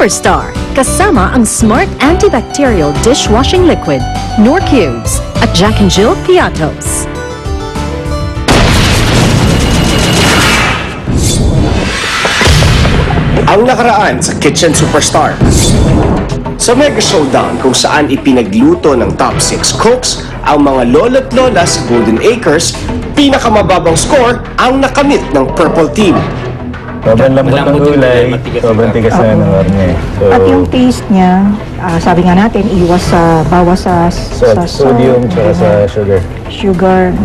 Superstar, kasama ang Smart Antibacterial Dishwashing Liquid, Knorr Cubes, at Jack and Jill Piatos. Ang nakaraan sa Kitchen Superstar. Sa Mega Showdown kung saan ipinagluto ng top 6 cooks ang mga lolo't lola sa Golden Acres, pinakamababang score ang nakamit ng Purple Team. Sobrang lambot ng gulay, sobrang tigas na ng karne. So, At yung taste niya, sabi nga natin, iwas sa bawas sa sodium tsaka sa sugar.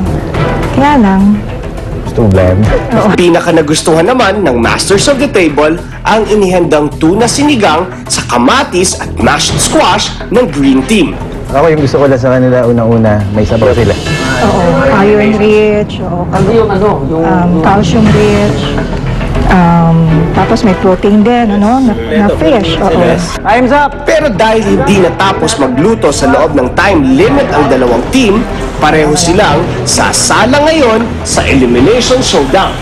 Kaya lang, it's too bland. Pinaka nagustuhan naman ng Masters of the Table ang inihandang tuna sinigang sa kamatis at mashed squash ng Green Team. Ako yung gusto ko lang sa kanila, unang-una, may sabaw sila. iron rich, calcium rich. Tapos may protein din, na fish. Time's up! Pero dahil hindi natapos magluto sa loob ng time limit ang dalawang team, pareho silang sasala ngayon sa Elimination Showdown.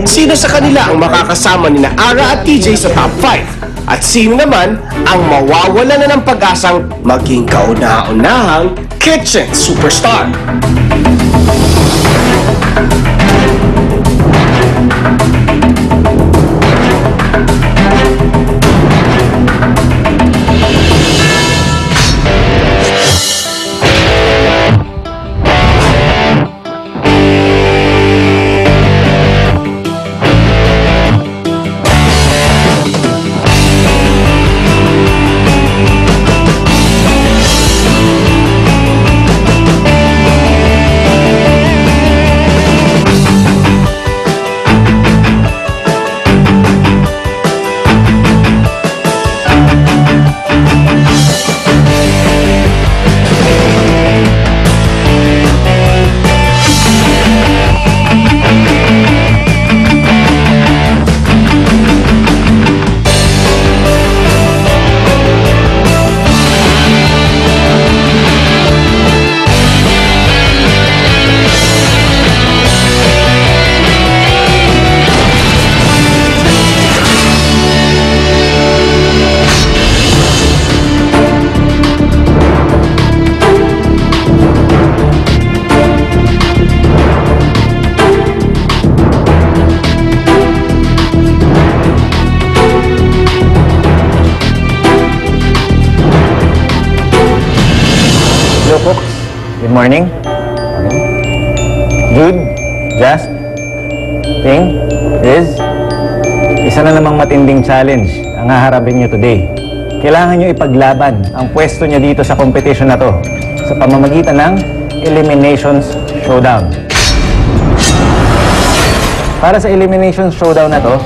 Sino sa kanila ang makakasama ni Ara at TJ sa top 5? At sino naman ang mawawala na ng pag-asang maging kauna-unahang Kitchen Superstar? Good morning. Jude, Just, Ting, Riz, isa na namang matinding challenge ang haharapin nyo today. Kailangan nyo ipaglaban ang pwesto nyo dito sa competition na to sa pamamagitan ng Eliminations Showdown. Para sa Eliminations Showdown na to,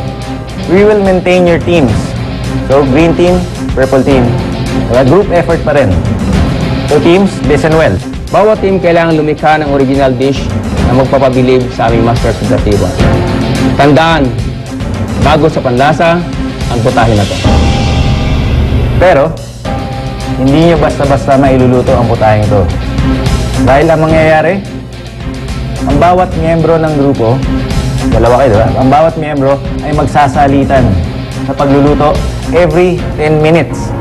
we will maintain your teams. So, Green Team, Purple Team, group effort pa rin. So, teams, listen well. Bawat team kailangan lumikha ng original dish na magpapabilib sa aming Masters of the Table. Tandaan, bago sa panlasa, ang putahe na to. Pero, hindi nyo basta-basta mailuluto ang putaheng to. Dahil ang mangyayari, ang bawat miyembro ng grupo, dalawa kayo, diba? Ang bawat miyembro ay magsasalitan sa pagluluto every 10 minutes.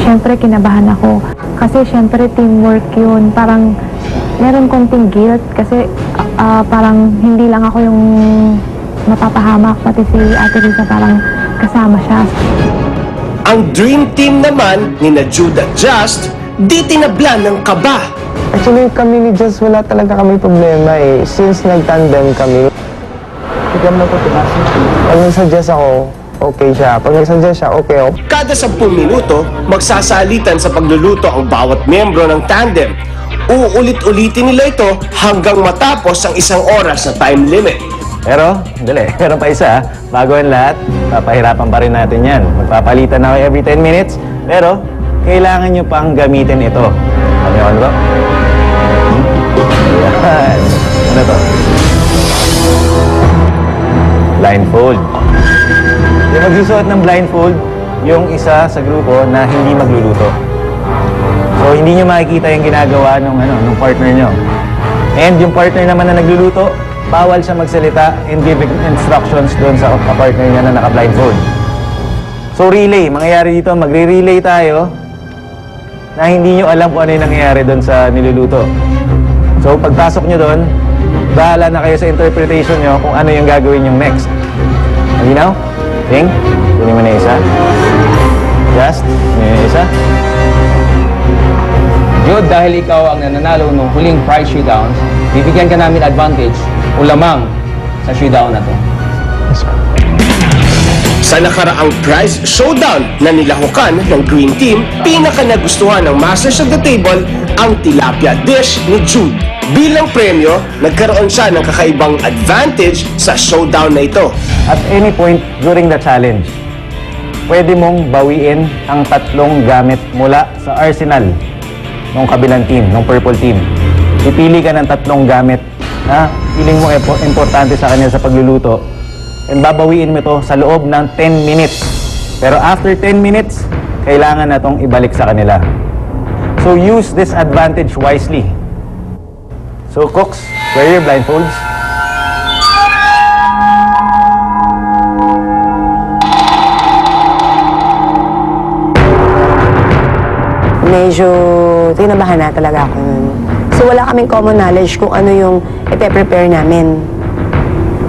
Siyempre, kinabahan ako. Kasi siyempre, teamwork yun. Parang meron konting guilt kasi parang hindi lang ako yung mapapahamak. Pati si Ate Risa parang kasama siya. Ang Dream Team naman ni Jude at Just, di tinablan ng kaba. Actually, kami ni Just, wala talaga kami problema eh. Since nag-tandem kami, bigyan mo ko tinasin. Pag nag-suggest ako, okay siya. Pag nag-suggest siya, okay ako. Kada 10 minuto, magsasalitan sa pagluluto ang bawat miyembro ng tandem. Uulit-ulitin nila ito hanggang matapos ang 1 oras na time limit. Pero, dali, meron pa isa. Bago ang lahat, papahirapan pa rin natin yan. Magpapalitan na kayo every 10 minutes. Pero, kailangan nyo pang gamitin ito. Ano yun ba? Ayan. Ano to? Blindfold. Yung magsusuot ng blindfold, yung isa sa grupo na hindi magluluto. So, hindi nyo makikita yung ginagawa ng partner nyo. And yung partner naman na nagluluto, bawal siya magsalita and give instructions doon sa kapartner niya na naka-blindfold. So relay, mangyayari dito, magre-relay tayo na hindi nyo alam kung ano yung nangyayari doon sa niluluto. So pagpasok nyo doon, bahala na kayo sa interpretation nyo kung ano yung gagawin yung next. Malinaw? Ting, kunin mo na isa. Just, kunin mo na isa. Jude, dahil ikaw ang nananalo ng huling prize showdowns, bibigyan ka namin advantage o lamang sa showdown na to. Sa nakaraang prize showdown na nilahukan ng Green Team, pinaka nagustuhan ng Masters of the Table ang tilapia dish ni Jude. Bilang premyo, nagkaroon siya ng kakaibang advantage sa showdown na ito. At any point during the challenge, pwede mong bawiin ang 3 gamit mula sa arsenal ng kabilang team, ng purple team. Pipili ka ng 3 gamit na feeling mo importante sa kanya sa pagluluto. And babawiin mo ito sa loob ng 10 minutes. Pero after 10 minutes, kailangan na itong ibalik sa kanila. So use this advantage wisely. So cooks, wear your blindfolds. Medyo tinabahan na talaga ako nun. So wala kaming common knowledge kung ano yung ipe-prepare namin.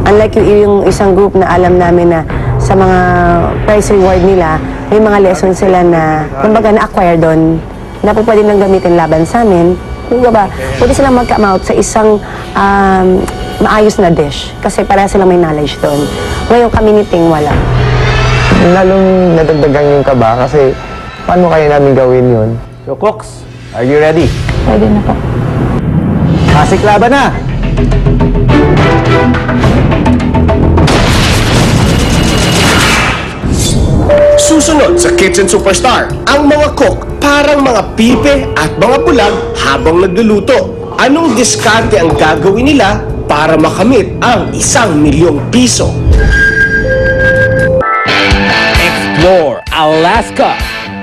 Unlike yung isang group na alam namin na sa mga prize reward nila, may mga lessons sila na kumbaga na-acquire doon na po pwede nang gamitin laban sa amin. Kung ba, pwede silang mag-come out sa isang maayos na dish kasi para silang may knowledge doon. Ngayon kami ni Ting wala. Lalong nadagdagan yung kaba kasi paano kaya namin gawin yun? So cooks, are you ready? Pwede na po. Asik laban na! Susunod sa Kitchen Superstar, ang mga cook parang mga pipe at mga bulag habang nagluluto. Anong diskarte ang gagawin nila para makamit ang 1,000,000 piso? Explore Alaska,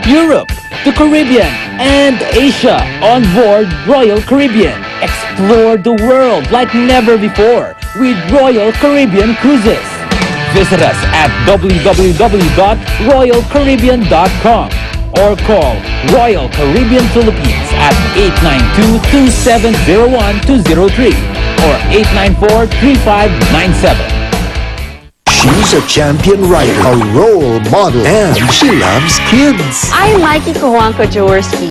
Europe, the Caribbean, and Asia on board Royal Caribbean. Explore the world like never before with Royal Caribbean Cruises. Visit us at www.royalcaribbean.com or call Royal Caribbean Philippines at 892-2701-203 or 894-3597. She's a champion rider, a role model, and she loves kids. I'm Mikey Kawanko Jaworski.